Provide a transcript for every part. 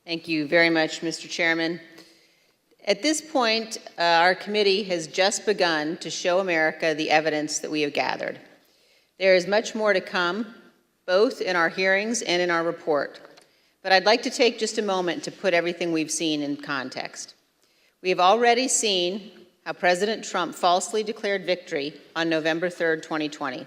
Thank you very much, Mr. Chairman. At this point, our committee has just begun to show America the evidence that we have gathered. There is much more to come, both in our hearings and in our report. But I'd like to take just a moment to put everything we've seen in context. We have already seen how President Trump falsely declared victory on November 3rd, 2020,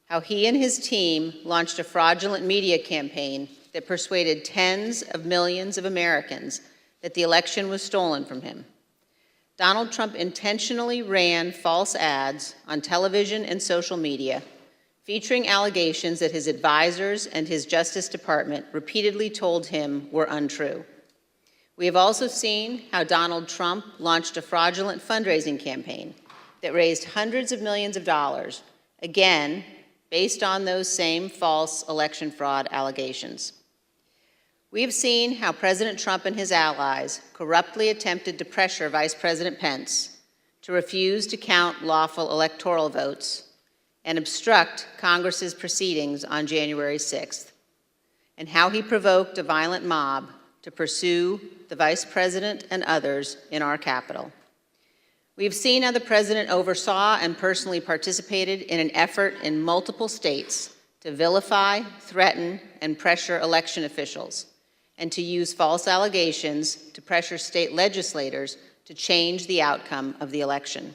how he and his team launched a fraudulent media campaign that persuaded tens of millions of Americans that the election was stolen from him. Donald Trump intentionally ran false ads on television and social media, featuring allegations that his advisors and his Justice Department repeatedly told him were untrue. We have also seen how Donald Trump launched a fraudulent fundraising campaign that raised hundreds of millions of dollars, again, based on those same false election fraud allegations. We have seen how President Trump and his allies corruptly attempted to pressure Vice President Pence to refuse to count lawful electoral votes and obstruct Congress's proceedings on January 6th, and how he provoked a violent mob to pursue the Vice President and others in our Capitol. We have seen how the President oversaw and personally participated in an effort in multiple states to vilify, threaten, and pressure election officials, and to use false allegations to pressure state legislators to change the outcome of the election.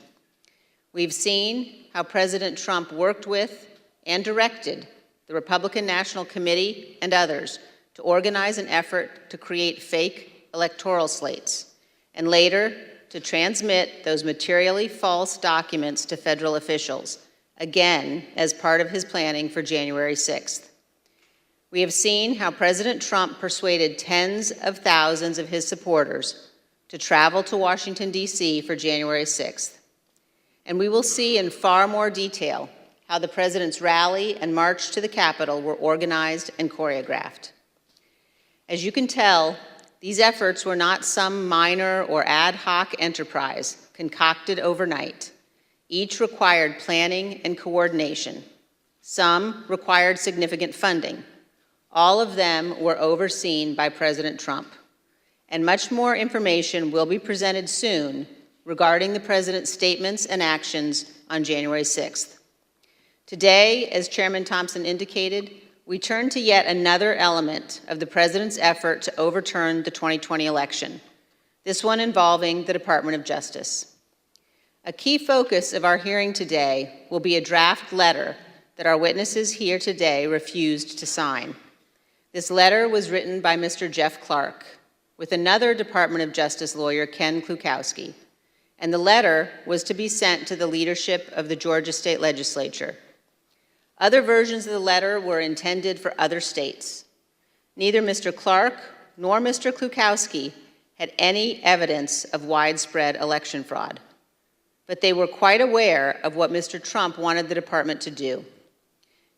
We've seen how President Trump worked with and directed the Republican National Committee and others to organize an effort to create fake electoral slates, and later to transmit those materially false documents to federal officials, again as part of his planning for January 6th. We have seen how President Trump persuaded tens of thousands of his supporters to travel to Washington, D.C. for January 6th. And we will see in far more detail how the President's rally and march to the Capitol were organized and choreographed. As you can tell, these efforts were not some minor or ad hoc enterprise concocted overnight. Each required planning and coordination. Some required significant funding. All of them were overseen by President Trump. And much more information will be presented soon regarding the President's statements and actions on January 6th. Today, as Chairman Thompson indicated, we turn to yet another element of the President's effort to overturn the 2020 election, this one involving the Department of Justice. A key focus of our hearing today will be a draft letter that our witnesses here today refused to sign. This letter was written by Mr. Jeff Clark with another Department of Justice lawyer, Ken Klukowski, and the letter was to be sent to the leadership of the Georgia State Legislature. Other versions of the letter were intended for other states. Neither Mr. Clark nor Mr. Klukowski had any evidence of widespread election fraud, but they were quite aware of what Mr. Trump wanted the department to do.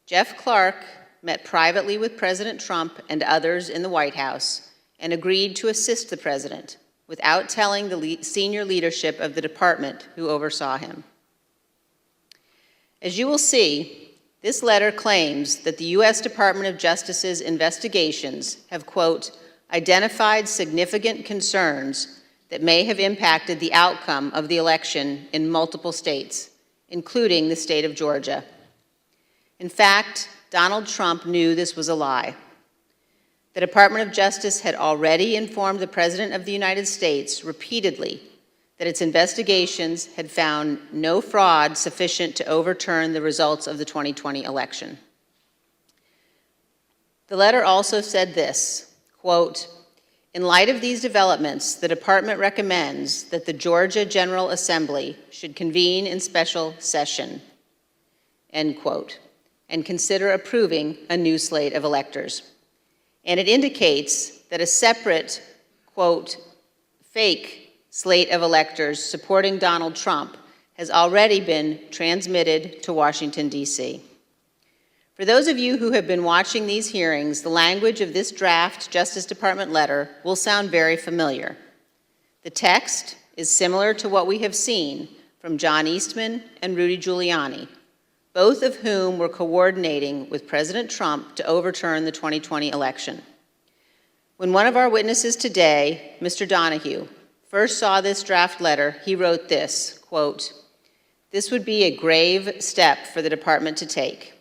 Jeff Clark met privately with President Trump and others in the White House and agreed to assist the president without telling the senior leadership of the department who oversaw him. As you will see, this letter claims that the U.S. Department of Justice's investigations have, quote, identified significant concerns that may have impacted the outcome of the election in multiple states, including the state of Georgia. In fact, Donald Trump knew this was a lie. The Department of Justice had already informed the President of the United States repeatedly that its investigations had found no fraud sufficient to overturn the results of the 2020 election. The letter also said this, quote, in light of these developments, the department recommends that the Georgia General Assembly should convene in special session, end quote, and consider approving a new slate of electors. And it indicates that a separate, quote, fake slate of electors supporting Donald Trump has already been transmitted to Washington, D.C. For those of you who have been watching these hearings, the language of this draft Justice Department letter will sound very familiar. The text is similar to what we have seen from John Eastman and Rudy Giuliani, both of whom were coordinating with President Trump to overturn the 2020 election. When one of our witnesses today, Mr. Donahue, first saw this draft letter, he wrote this, quote, "This would be a grave step for the department to take,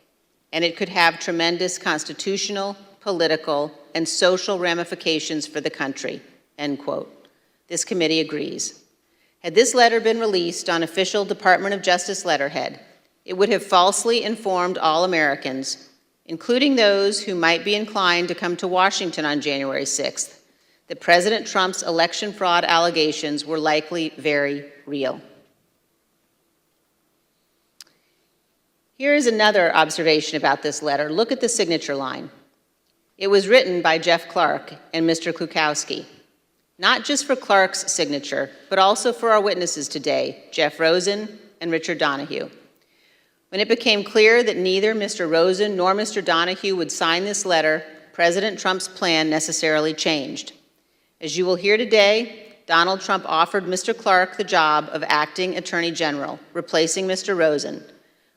and it could have tremendous constitutional, political, and social ramifications for the country," end quote. This committee agrees. Had this letter been released on official Department of Justice letterhead, it would have falsely informed all Americans, including those who might be inclined to come to Washington on January 6th, that President Trump's election fraud allegations were likely very real. Here is another observation about this letter. Look at the signature line. It was written by Jeff Clark and Mr. Klukowski, not just for Clark's signature, but also for our witnesses today, Jeff Rosen and Richard Donahue. When it became clear that neither Mr. Rosen nor Mr. Donahue would sign this letter, President Trump's plan necessarily changed. As you will hear today, Donald Trump offered Mr. Clark the job of acting Attorney General, replacing Mr. Rosen,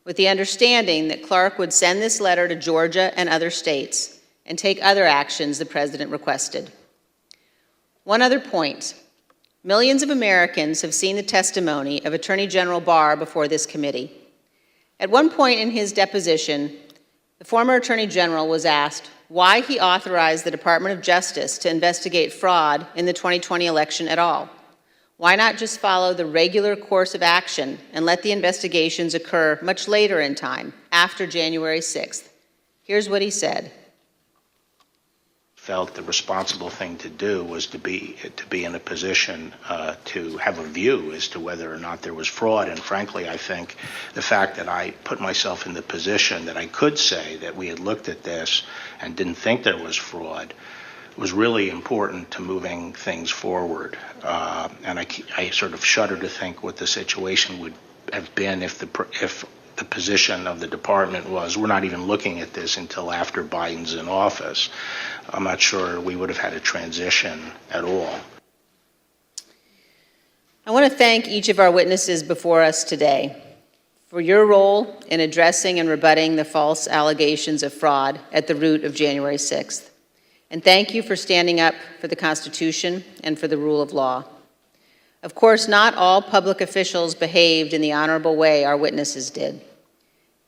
with the understanding that Clark would send this letter to Georgia and other states and take other actions the President requested. One other point. Millions of Americans have seen the testimony of Attorney General Barr before this committee. At one point in his deposition, the former Attorney General was asked why he authorized the Department of Justice to investigate fraud in the 2020 election at all. Why not just follow the regular course of action and let the investigations occur much later in time, after January 6th? Here's what he said. Felt the responsible thing to do was to be in a position to have a view as to whether or not there was fraud. And frankly, I think the fact that I put myself in the position that I could say that we had looked at this and didn't think there was fraud was really important to moving things forward. And I sort of shudder to think what the situation would have been if the position of the department was, we're not even looking at this until after Biden's in office. I'm not sure we would have had a transition at all. I want to thank each of our witnesses before us today for your role in addressing and rebutting the false allegations of fraud at the root of January 6th. And thank you for standing up for the Constitution and for the rule of law. Of course, not all public officials behaved in the honorable way our witnesses did.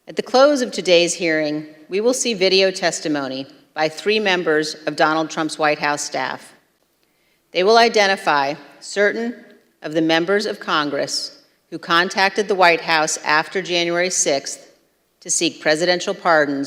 At the close of today's hearing, we will see video testimony by 3 members of Donald Trump's White House staff. They will identify certain of the members of Congress who contacted the White House after January 6th to seek presidential pardons